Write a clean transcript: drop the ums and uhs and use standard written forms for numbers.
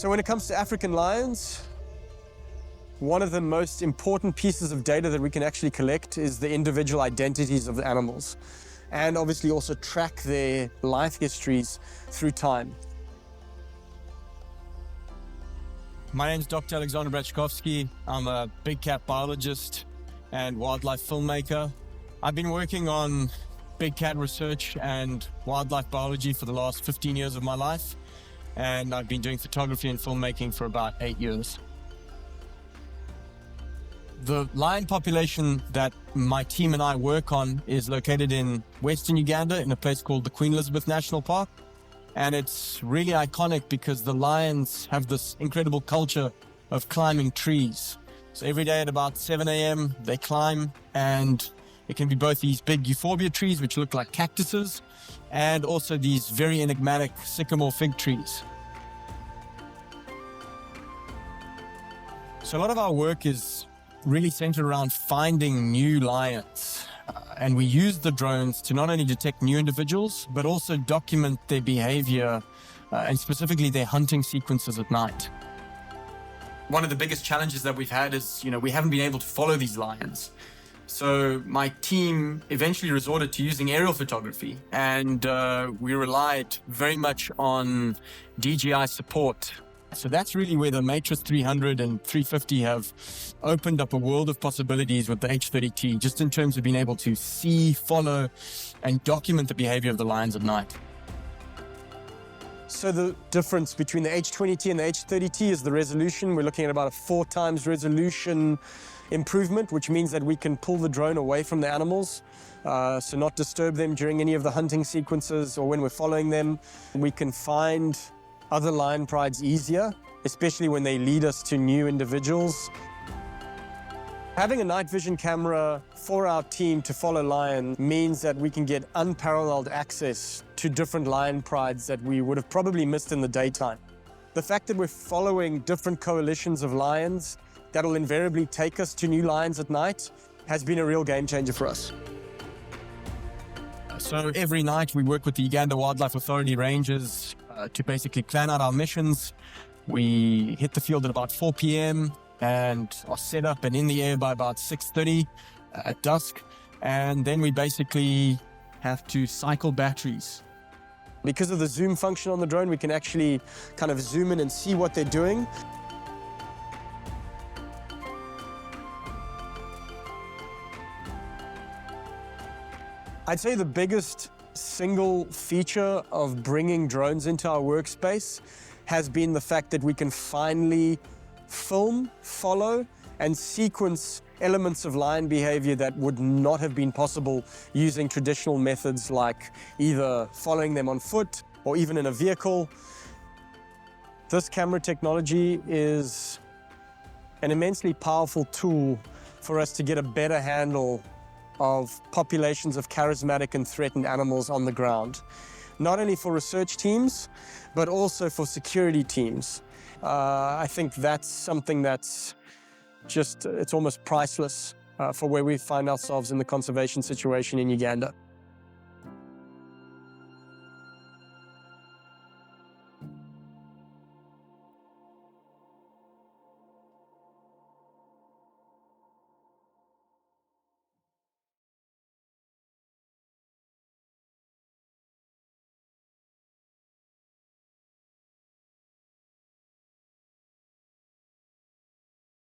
So when it comes to African lions, one of the most important pieces of data that we can actually collect is the individual identities of the animals, and obviously also track their life histories through time. My name is Dr. Alexander Braczkowski. I'm a big cat biologist and wildlife filmmaker. I've been working on big cat research and wildlife biology for the last 15 years of my life, and I've been doing photography and filmmaking for about 8 years. The lion population that my team and I work on is located in Western Uganda in a place called the Queen Elizabeth National Park. And it's really iconic because the lions have this incredible culture of climbing trees. So every day at about 7 a.m. they climb, and it can be both these big euphorbia trees, which look like cactuses, and also these very enigmatic sycamore fig trees. So a lot of our work is really centered around finding new lions. And we use the drones to not only detect new individuals, but also document their behavior and specifically their hunting sequences at night. One of the biggest challenges that we've had is, we haven't been able to follow these lions. So my team eventually resorted to using aerial photography, and we relied very much on DJI support. So that's really where the Matrix 300 and 350 have opened up a world of possibilities with the H30T, just in terms of being able to see, follow, and document the behavior of the lions at night. So the difference between the H20T and the H30T is the resolution. We're looking at about a 4 times resolution improvement, which means that we can pull the drone away from the animals, so not disturb them during any of the hunting sequences or when we're following them. We can find other lion prides easier, especially when they lead us to new individuals. Having a night vision camera for our team to follow lion means that we can get unparalleled access to different lion prides that we would have probably missed in the daytime. The fact that we're following different coalitions of lions that will invariably take us to new lions at night has been a real game changer for us. So every night we work with the Uganda Wildlife Authority rangers to basically plan out our missions. We hit the field at about 4 p.m. and are set up and in the air by about 6:30 at dusk. And then we basically have to cycle batteries. Because of the zoom function on the drone, we can actually kind of zoom in and see what they're doing. I'd say the biggest single feature of bringing drones into our workspace has been the fact that we can finally film, follow, and sequence elements of lion behavior that would not have been possible using traditional methods like either following them on foot or even in a vehicle. This camera technology is an immensely powerful tool for us to get a better handle of populations of charismatic and threatened animals on the ground, not only for research teams, but also for security teams. I think that's something that's it's almost priceless for where we find ourselves in the conservation situation in Uganda.